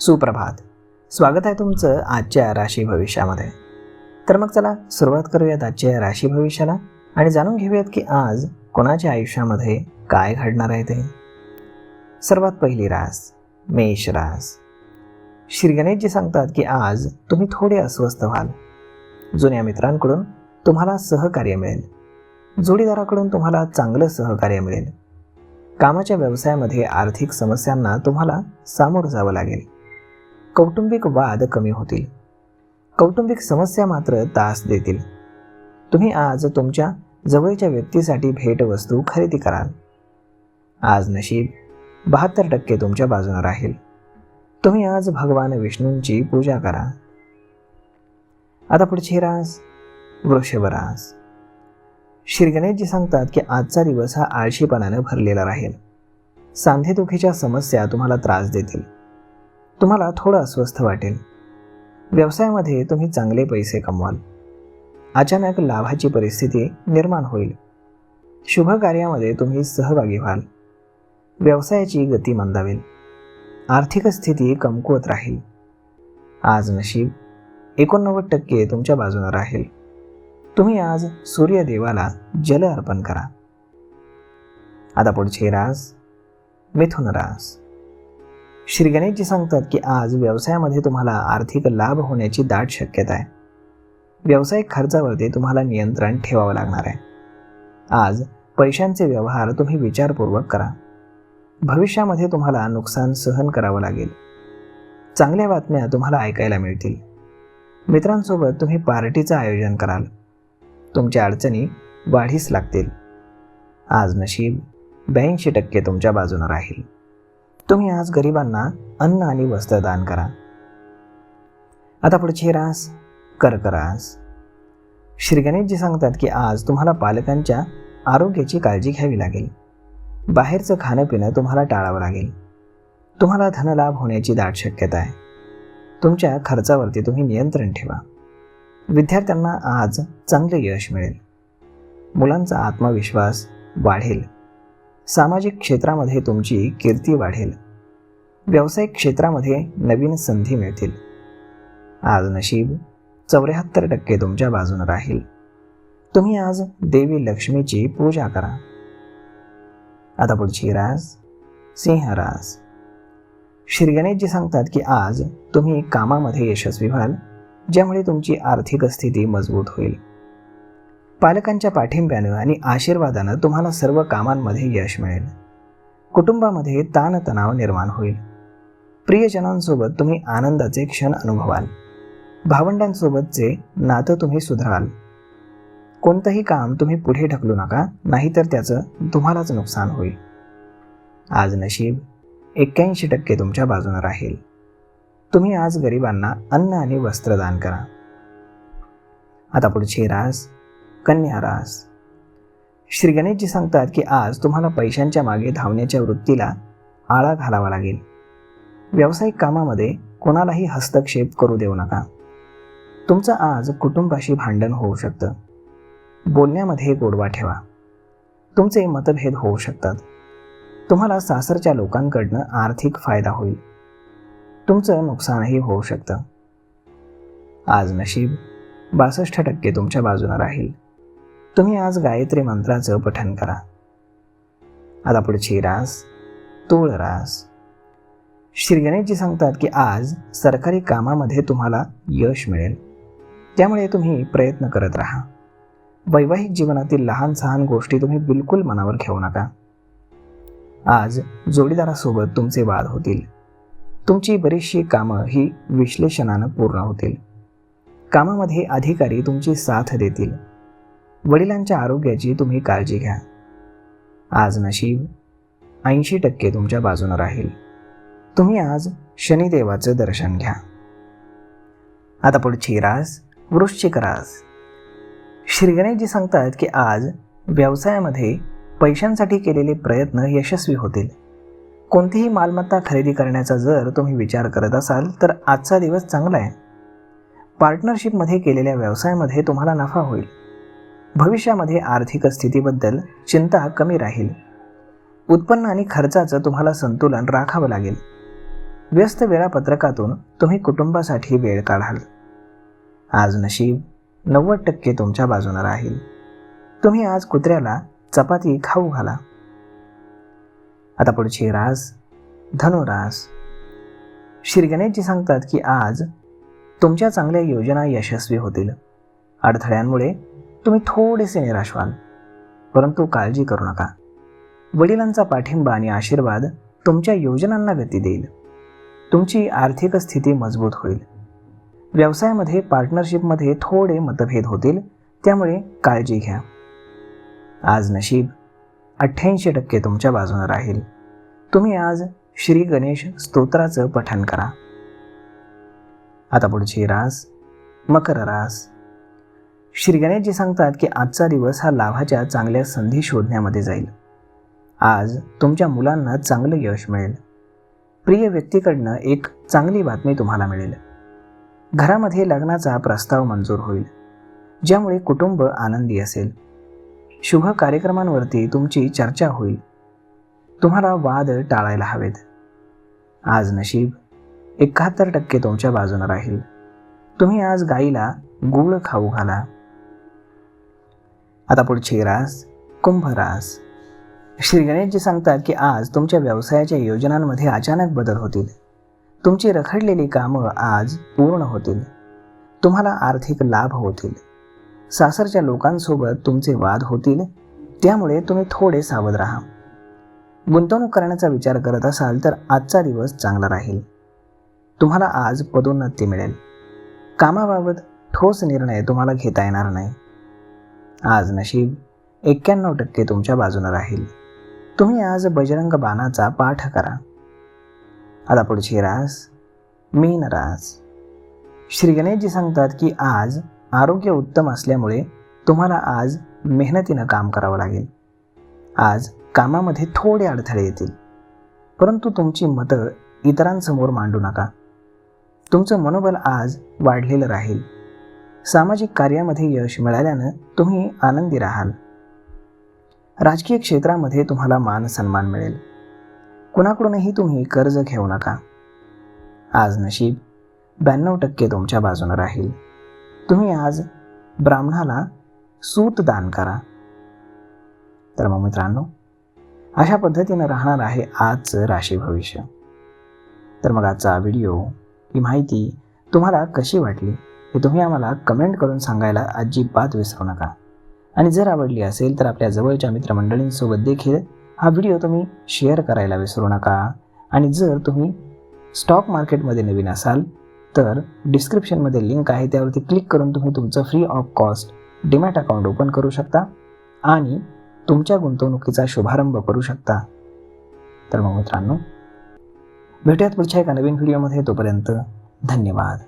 सुप्रभात. स्वागत आहे तुमचं आजच्या राशी भविष्यामध्ये. तर मग चला सुरुवात करूयात आजच्या राशी भविष्याला आणि जाणून घेऊयात की आज कोणाच्या आयुष्यामध्ये काय घडणार आहे ते. सर्वात पहिली रास मेष रास. श्री गणेशजी सांगतात की आज तुम्ही थोडे अस्वस्थ व्हाल. जुन्या मित्रांकडून तुम्हाला सहकार्य मिळेल. जोडीदाराकडून तुम्हाला चांगलं सहकार्य मिळेल. कामाच्या व्यवसायामध्ये आर्थिक समस्यांना तुम्हाला सामोरं जावं लागेल. कौटुंबिक वाद कमी होतील. कौटुंबिक समस्या मात्र त्रास देतील. तुम्ही आज तुमच्या जवळच्या व्यक्तीसाठी भेटवस्तू खरेदी कराल. आज नशीब 72% तुमच्या बाजूने राहील. तुम्ही आज भगवान विष्णूंची पूजा करा. आता पुढची रास वृषभ रास. श्री गणेशजी सांगतात की आजचा दिवस हा आळशीपणाने भरलेला राहील. सांधेदुखीच्या समस्या तुम्हाला त्रास देतील. तुम्हाला थोडं अस्वस्थ वाटेल. व्यवसायामध्ये तुम्ही चांगले पैसे कमवाल. अचानक लाभाची परिस्थिती निर्माण होईल. शुभ कार्यामध्ये तुम्ही सहभागी व्हाल. व्यवसायाची गती मंदावेल. आर्थिक स्थिती कमकुवत राहील. आज नशीब 89% तुमच्या बाजूने राहील. तुम्ही आज सूर्यदेवाला जल अर्पण करा. आता पुढची रास मिथुन रास. श्री गणेशजी सांगतात की आज व्यवसायामध्ये तुम्हाला आर्थिक लाभ होण्याची दाट शक्यता आहे. व्यावसायिक खर्चावरती तुम्हाला नियंत्रण ठेवावं लागणार आहे. आज पैशांचे व्यवहार तुम्ही विचारपूर्वक करा. भविष्यामध्ये तुम्हाला नुकसान सहन करावं लागेल. चांगल्या बातम्या तुम्हाला ऐकायला मिळतील. मित्रांसोबत तुम्ही पार्टीचं आयोजन कराल. तुमच्या अडचणी वाढीस लागतील. आज नशीब 82% तुमच्या बाजूने राहील. तुम्ही आज गरिबांना अन्न आणि वस्त्र दान करा. आता पुढची रास कर्क रास. श्री गणेशजी सांगतात की आज तुम्हाला पालकांच्या आरोग्याची काळजी घ्यावी लागेल. बाहेरचं खाणं पिणं तुम्हाला टाळावं लागेल. तुम्हाला धनलाभ होण्याची दाट शक्यता आहे. तुमच्या खर्चावरती तुम्ही नियंत्रण ठेवा. विद्यार्थ्यांना आज चांगले यश मिळेल. मुलांचा आत्मविश्वास वाढेल. सामाजिक क्षेत्रामध्ये तुमची कीर्ती वाढेल. व्यावसायिक क्षेत्रामध्ये नवीन संधी मिळतील. आज नशीब 74% तुमच्या बाजूने राहील. तुम्ही आज देवी लक्ष्मीची पूजा करा. आता पुढची रास सिंह रास. श्री गणेशजी सांगतात की आज तुम्ही कामामध्ये यशस्वी व्हाल, ज्यामुळे तुमची आर्थिक स्थिती मजबूत होईल. पालकांच्या पाठिंब्यानं आणि आशीर्वादानं तुम्हाला सर्व कामांमध्ये यश मिळेल. कुटुंबामध्ये ताणतणाव निर्माण होईल. प्रियजनांसोबत तुम्ही आनंदाचे क्षण अनुभवाल. भावंडांसोबतचे नातं तुम्ही सुधाराल. कोणतंही काम तुम्ही पुढे ढकलू नका, नाहीतर त्याचं तुम्हालाच नुकसान होईल. आज नशीब 81% तुमच्या बाजूने राहील. तुम्ही आज गरिबांना अन्न आणि वस्त्र दान करा. आता पुढची रास कन्या रास. श्री गणेशजी सांगतात की आज तुम्हाला पैशांच्या मागे धावण्याच्या वृत्तीला आळा घालावा लागेल. व्यावसायिक कामामध्ये कोणालाही हस्तक्षेप करू देऊ नका. तुमचं आज कुटुंबाशी भांडण होऊ शकतं. बोलण्यामध्ये गोडवा ठेवा. तुमचे मतभेद होऊ शकतात. तुम्हाला सासरच्या लोकांकडनं आर्थिक फायदा होईल. तुमचं नुकसानही होऊ शकतं. आज नशीब 62% तुमच्या बाजूने राहील. तुम्ही आज गायत्री मंत्राचं पठण करा. आता पुढची रास तूळ रास. श्री गणेशजी सांगतात की आज सरकारी कामामध्ये तुम्हाला यश मिळेल, त्यामुळे तुम्ही प्रयत्न करत राहा. वैवाहिक जीवनातील लहान सहान गोष्टी तुम्ही बिलकुल मनावर घेऊ नका. आज जोडीदारासोबत तुमचे वाद होतील. तुमची बरीचशी कामं ही विश्लेषणानं पूर्ण होतील. कामामध्ये अधिकारी तुमची साथ देतील. वडिलांच्या आरोग्याची तुम्ही काळजी घ्या. आज नशीब 80% तुमच्या बाजूने राहील. तुम्ही आज शनिदेवाचं दर्शन घ्या. आता पुढची रास वृश्चिक रास. श्री गणेशजी सांगतात की आज व्यवसायामध्ये पैशांसाठी केलेले प्रयत्न यशस्वी होतील. कोणतीही मालमत्ता खरेदी करण्याचा जर तुम्ही विचार करत असाल तर आजचा दिवस चांगला आहे. पार्टनरशिपमध्ये केलेल्या व्यवसायामध्ये तुम्हाला नफा होईल. भविष्यामध्ये आर्थिक स्थितीबद्दल चिंता कमी राहील. उत्पन्न आणि खर्चाचं तुम्हाला संतुलन राखावं लागेल. व्यस्त वेळापत्रकातून तुम्ही कुटुंबासाठी वेळ काढाल. आज नशीब 90% तुमच्या बाजूने राहील. तुम्ही आज कुत्र्याला चपाती खाऊ घाला. आता पुढची रास धनुरास. श्री गणेशजी सांगतात की आज तुमच्या चांगल्या योजना यशस्वी होतील. अडथळ्यांमुळे तुम्ही थोडेसे निराश व्हाल, परंतु काळजी करू नका. वडिलांचा पाठिंबा आणि आशीर्वाद तुमच्या योजनांना गती देईल. तुमची आर्थिक स्थिती मजबूत होईल. व्यवसायामध्ये पार्टनरशिपमध्ये थोडे मतभेद होतील, त्यामुळे काळजी घ्या. आज नशीब 88% तुमच्या बाजूने राहील. तुम्ही आज श्री गणेश स्तोत्राचं पठण करा. आता पुढची रास मकर रास. श्री गणेशजी सांगतात की आजचा दिवस हा लाभाच्या चांगल्या संधी शोधण्यामध्ये जाईल. आज तुमच्या मुलांना चांगलं यश मिळेल. प्रिय व्यक्तीकडनं एक चांगली बातमी तुम्हाला मिळेल. घरामध्ये लग्नाचा प्रस्ताव मंजूर होईल, ज्यामुळे कुटुंब आनंदी असेल. शुभ कार्यक्रमांवरती तुमची चर्चा होईल. तुम्हाला वाद टाळायला हवेत. आज नशीब 71% तुमच्या बाजूने राहील. तुम्ही आज गाईला गूळ खाऊ घाला. आता पुढची रास कुंभ रास. श्री गणेशजी सांगतात की आज तुमच्या व्यवसायाच्या योजनांमध्ये अचानक बदल होतील. तुमची रखडलेली कामं आज पूर्ण होतील. तुम्हाला आर्थिक लाभ होतील. सासरच्या लोकांसोबत तुमचे वाद होतील, त्यामुळे तुम्ही थोडे सावध राहा. गुंतवणूक करण्याचा विचार करत असाल तर आजचा दिवस चांगला राहील. तुम्हाला आज पदोन्नती मिळेल. कामाबाबत ठोस निर्णय तुम्हाला घेता येणार नाही. आज नशीब 91% तुमच्या बाजूने राहील. तुम्ही आज बजरंग बाणाचा पाठ करा. आता पुढची रास मीन रास. श्री गणेशजी सांगतात की आज आरोग्य उत्तम असल्यामुळे तुम्हाला आज मेहनतीनं काम करावं लागेल. आज कामामध्ये थोडे अडथळे येतील, परंतु तुमची मतं इतरांसमोर मांडू नका. तुमचं मनोबल आज वाढलेलं राहील. सामाजिक कार्यामध्ये यश मिळाल्यानं तुम्ही आनंदी राहाल. राजकीय क्षेत्रामध्ये तुम्हाला मान सन्मान मिळेल. कुणाकडूनही तुम्ही कर्ज घेऊ नका. आज नशीब 92% तुमच्या बाजूने राहील. तुम्ही आज ब्राह्मणाला सूत दान करा. तर मग मित्रांनो, अशा पद्धतीनं राहणार आहे आजचं राशी भविष्य. तर मग आजचा व्हिडिओ, ही माहिती तुम्हाला कशी वाटली हे तुम्ही आम्हाला कमेंट करून सांगायला अजिबात विसरू नका. आणि जर आवडली असेल तर आपल्या जवळच्या मित्रमंडळींसोबत देखील हा व्हिडिओ तुम्ही शेअर करायला विसरू नका. आणि जर तुम्ही स्टॉक मार्केटमध्ये नवीन असाल तर डिस्क्रिप्शनमध्ये लिंक आहे, त्यावरती क्लिक करून तुम्ही तुमचं free of cost demat account open करू शकता आणि तुमच्या गुंतवणुकीचा शुभारंभ करू शकता. तर मग मित्रांनो, भेटूयात पुढच्या एका नवीन व्हिडिओमध्ये. तोपर्यंत धन्यवाद.